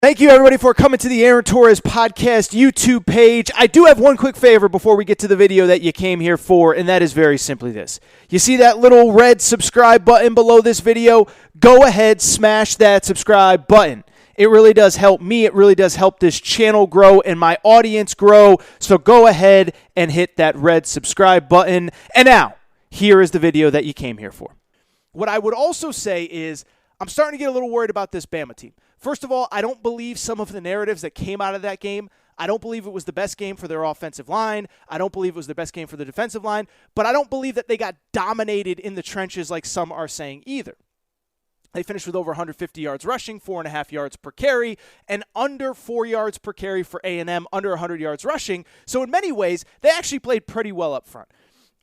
Thank you, everybody, for coming to the Aaron Torres Podcast YouTube page. I do have one quick favor before we get to the video that you came here for, and that is very simply this. You see that little red subscribe button below this video? Go ahead, smash that subscribe button. It really does help me. It really does help this channel grow and my audience grow. So go ahead and hit that red subscribe button. And now, here is the video that you came here for. What I would also say is I'm starting to get a little worried about this Bama team. First of all, I don't believe some of the narratives that came out of that game. I don't believe it was the best game for their offensive line. I don't believe it was the best game for the defensive line. But I don't believe that they got dominated in the trenches like some are saying either. They finished with over 150 yards rushing, 4.5 yards per carry, and under 4 yards per carry for A&M, under 100 yards rushing. So in many ways, they actually played pretty well up front.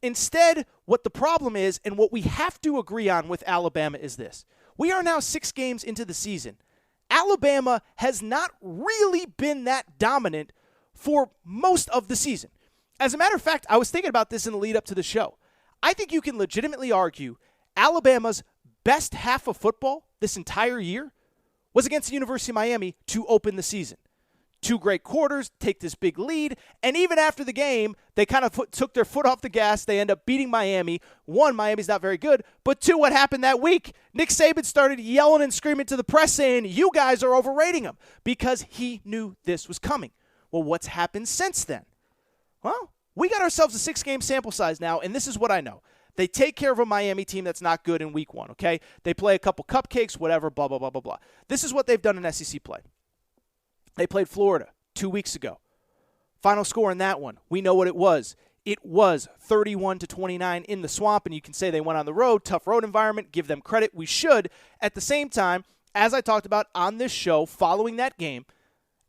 Instead, what the problem is, and what we have to agree on with Alabama is this. We are now 6 games into the season. Alabama has not really been that dominant for most of the season. As a matter of fact, I was thinking about this in the lead up to the show. I think you can legitimately argue Alabama's best half of football this entire year was against the University of Miami to open the season. 2 great quarters, take this big lead, and even after the game, they kind of took their foot off the gas. They end up beating Miami. 1, Miami's not very good, but 2, what happened that week? Nick Saban started yelling and screaming to the press saying, you guys are overrating him, because he knew this was coming. Well, what's happened since then? Well, we got ourselves a 6-game sample size now, and this is what I know. They take care of a Miami team that's not good in week 1, okay? They play a couple cupcakes, whatever, blah, blah, blah, blah, blah. This is what they've done in SEC play. They played Florida 2 weeks ago. Final score in that one, we know what it was. It was 31-29 in the Swamp, and you can say they went on the road, tough road environment, give them credit. We should. At the same time, as I talked about on this show following that game,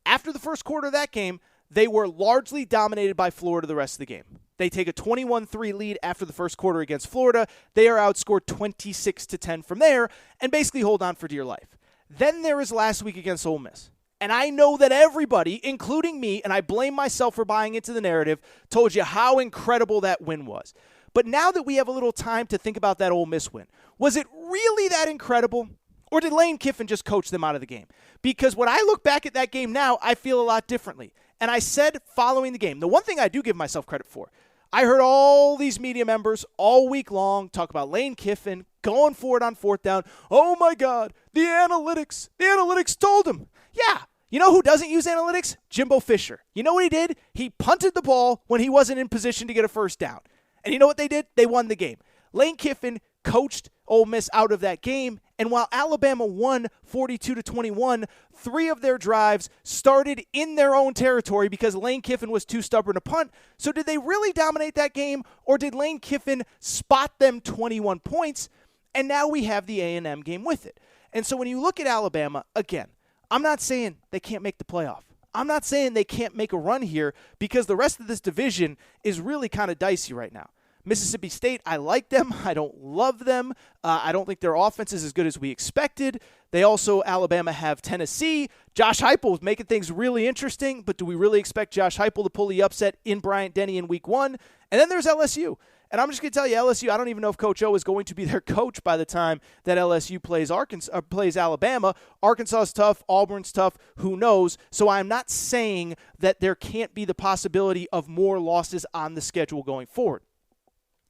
after the first quarter of that game, they were largely dominated by Florida the rest of the game. They take a 21-3 lead after the first quarter against Florida. They are outscored 26-10 from there and basically hold on for dear life. Then there is last week against Ole Miss. And I know that everybody, including me, and I blame myself for buying into the narrative, told you how incredible that win was. But now that we have a little time to think about that Ole Miss win, was it really that incredible? Or did Lane Kiffin just coach them out of the game? Because when I look back at that game now, I feel a lot differently. And I said following the game, the one thing I do give myself credit for, I heard all these media members all week long talk about Lane Kiffin going for it on 4th down. Oh, my God, the analytics told him. Yeah, you know who doesn't use analytics? Jimbo Fisher. You know what he did? He punted the ball when he wasn't in position to get a first down. And you know what they did? They won the game. Lane Kiffin coached Ole Miss out of that game, and while Alabama won 42-21, 3 of their drives started in their own territory because Lane Kiffin was too stubborn to punt. So did they really dominate that game, or did Lane Kiffin spot them 21 points, and now we have the A&M game with it? And so when you look at Alabama, again, I'm not saying they can't make the playoff. I'm not saying they can't make a run here because the rest of this division is really kind of dicey right now. Mississippi State, I like them. I don't love them. I don't think their offense is as good as we expected. They also, Alabama, have Tennessee. Josh Heupel is making things really interesting, but do we really expect Josh Heupel to pull the upset in Bryant-Denny in week 1? And then there's LSU. And I'm just going to tell you, LSU, I don't even know if Coach O is going to be their coach by the time that LSU plays Alabama. Arkansas is tough. Auburn's tough. Who knows? So I'm not saying that there can't be the possibility of more losses on the schedule going forward.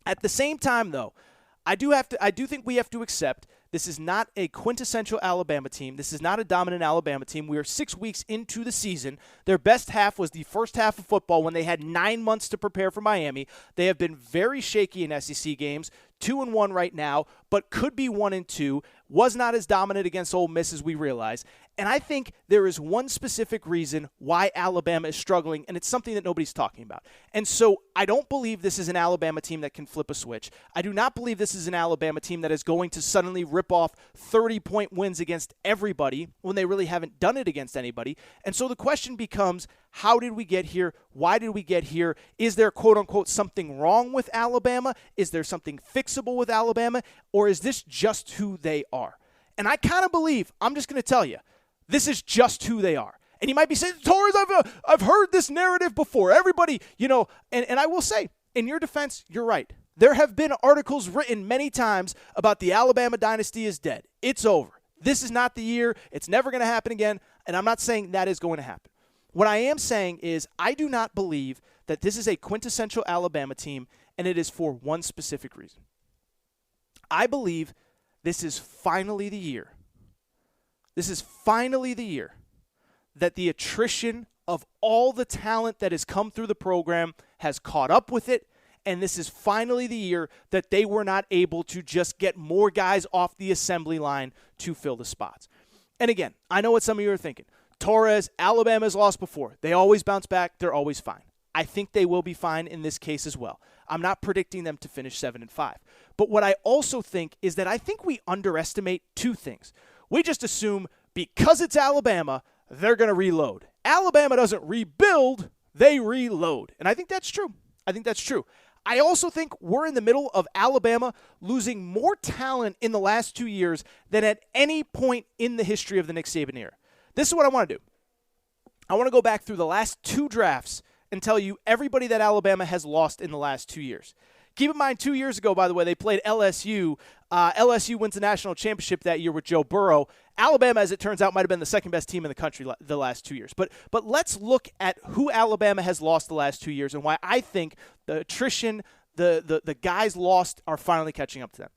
At the same time, though, I do think we have to accept this is not a quintessential Alabama team. This is not a dominant Alabama team. We are 6 weeks into the season. Their best half was the first half of football when they had 9 months to prepare for Miami. They have been very shaky in SEC games, 2-1 right now, but could be 1-2. Was not as dominant against Ole Miss as we realize. And I think there is one specific reason why Alabama is struggling, and it's something that nobody's talking about. And so I don't believe this is an Alabama team that can flip a switch. I do not believe this is an Alabama team that is going to suddenly rip off 30-point wins against everybody when they really haven't done it against anybody. And so the question becomes, how did we get here? Why did we get here? Is there, quote-unquote, something wrong with Alabama? Is there something fixable with Alabama? Or is this just who they are? And I kind of believe, I'm just going to tell you, this is just who they are. And you might be saying, Torres, I've heard this narrative before. Everybody, and I will say, in your defense, you're right. There have been articles written many times about the Alabama dynasty is dead. It's over. This is not the year. It's never going to happen again. And I'm not saying that is going to happen. What I am saying is I do not believe that this is a quintessential Alabama team, and it is for one specific reason. I believe this is finally the year. This is finally the year that the attrition of all the talent that has come through the program has caught up with it, and this is finally the year that they were not able to just get more guys off the assembly line to fill the spots. And again, I know what some of you are thinking. Torres, Alabama's lost before. They always bounce back. They're always fine. I think they will be fine in this case as well. I'm not predicting them to finish 7-5. But what I also think is that I think we underestimate two things. We just assume because it's Alabama, they're going to reload. Alabama doesn't rebuild, they reload. And I think that's true. I also think we're in the middle of Alabama losing more talent in the last 2 years than at any point in the history of the Nick Saban era. This is what I want to do. I want to go back through the last 2 drafts and tell you everybody that Alabama has lost in the last 2 years. Keep in mind, 2 years ago, by the way, they played LSU. LSU wins the national championship that year with Joe Burrow. Alabama, as it turns out, might have been the second best team in the country the last 2 years. But let's look at who Alabama has lost the last 2 years and why I think the attrition, the guys lost are finally catching up to them.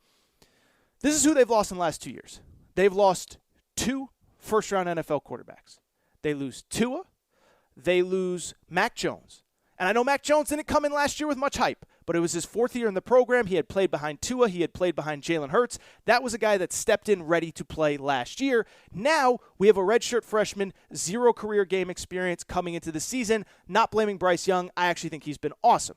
This is who they've lost in the last 2 years. They've lost 2 first-round NFL quarterbacks. They lose Tua. They lose Mac Jones. And I know Mac Jones didn't come in last year with much hype, but it was his 4th year in the program. He had played behind Tua. He had played behind Jalen Hurts. That was a guy that stepped in ready to play last year. Now we have a redshirt freshman, 0 career game experience coming into the season. Not blaming Bryce Young. I actually think he's been awesome.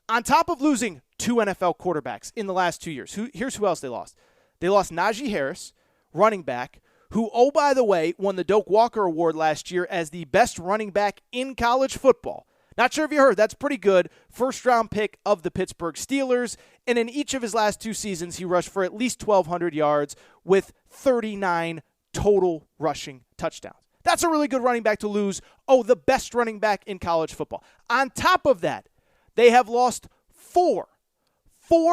On top of losing 2 NFL quarterbacks in the last 2 years, here's who else they lost. They lost Najee Harris, running back, who, oh, by the way, won the Doak Walker Award last year as the best running back in college football. Not sure if you heard, that's pretty good. First-round pick of the Pittsburgh Steelers. And in each of his last 2 seasons, he rushed for at least 1,200 yards with 39 total rushing touchdowns. That's a really good running back to lose. Oh, the best running back in college football. On top of that, they have lost 4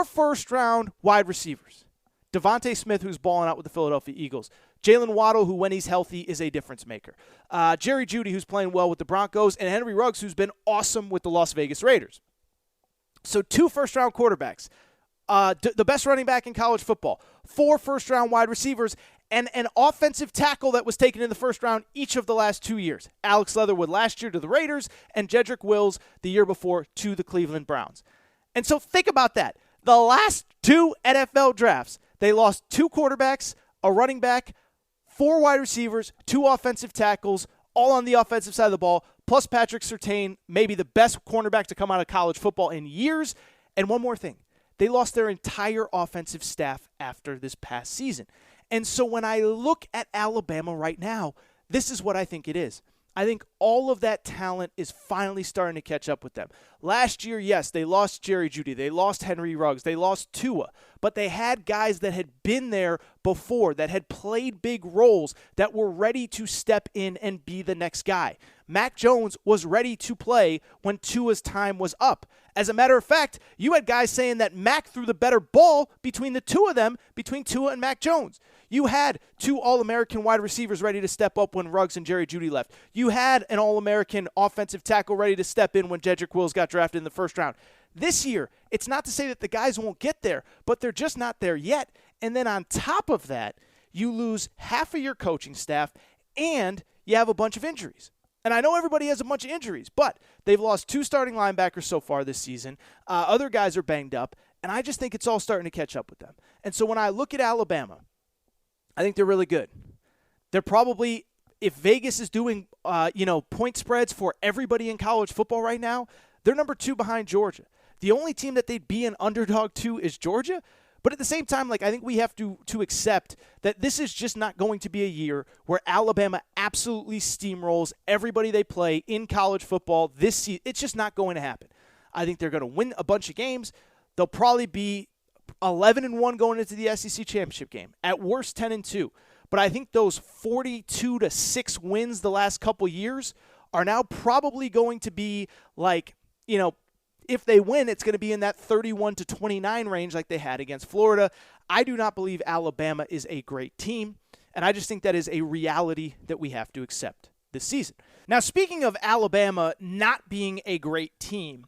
first-round wide receivers. Devontae Smith, who's balling out with the Philadelphia Eagles. Jalen Waddle, who when he's healthy is a difference maker. Jerry Jeudy, who's playing well with the Broncos. And Henry Ruggs, who's been awesome with the Las Vegas Raiders. So 2 first-round quarterbacks. The best running back in college football. 4 first-round wide receivers. And an offensive tackle that was taken in the first round each of the last 2 years. Alex Leatherwood last year to the Raiders and Jedrick Wills the year before to the Cleveland Browns. And so think about that. The last 2 NFL drafts, they lost 2 quarterbacks, a running back, 4 wide receivers, 2 offensive tackles, all on the offensive side of the ball, plus Patrick Surtain, maybe the best cornerback to come out of college football in years. And one more thing. They lost their entire offensive staff after this past season. And so when I look at Alabama right now, this is what I think it is. I think all of that talent is finally starting to catch up with them. Last year, yes, they lost Jerry Jeudy. They lost Henry Ruggs. They lost Tua. But they had guys that had been there before, that had played big roles, that were ready to step in and be the next guy. Mac Jones was ready to play when Tua's time was up. As a matter of fact, you had guys saying that Mac threw the better ball between the two of them, between Tua and Mac Jones. You had 2 All-American wide receivers ready to step up when Ruggs and Jerry Jeudy left. You had an All-American offensive tackle ready to step in when Jedrick Wills got drafted in the first round. This year, it's not to say that the guys won't get there, but they're just not there yet. And then on top of that, you lose half of your coaching staff and you have a bunch of injuries. And I know everybody has a bunch of injuries, but they've lost 2 starting linebackers so far this season. Other guys are banged up, and I just think it's all starting to catch up with them. And so when I look at Alabama, I think they're really good. They're probably, if Vegas is doing, point spreads for everybody in college football right now, they're number 2 behind Georgia. The only team that they'd be an underdog to is Georgia. But at the same time, I think we have to accept that this is just not going to be a year where Alabama absolutely steamrolls everybody they play in college football this season. It's just not going to happen. I think they're going to win a bunch of games. They'll probably be 11-1 going into the SEC championship game. At worst, 10-2. But I think those 42-6 wins the last couple years are now probably going to be if they win, it's going to be in that 31-29 range like they had against Florida. I do not believe Alabama is a great team. And I just think that is a reality that we have to accept this season. Now, speaking of Alabama not being a great team,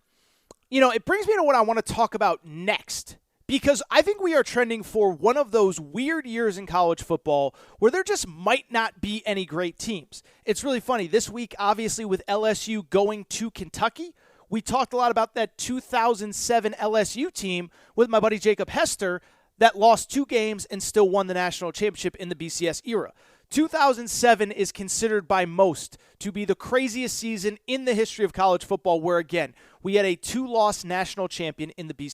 it brings me to what I want to talk about next, because I think we are trending for one of those weird years in college football where there just might not be any great teams. It's really funny. This week, obviously, with LSU going to Kentucky, we talked a lot about that 2007 LSU team with my buddy Jacob Hester that lost 2 games and still won the national championship in the BCS era. 2007 is considered by most to be the craziest season in the history of college football, where, again, we had a 2-loss national champion in the BCS.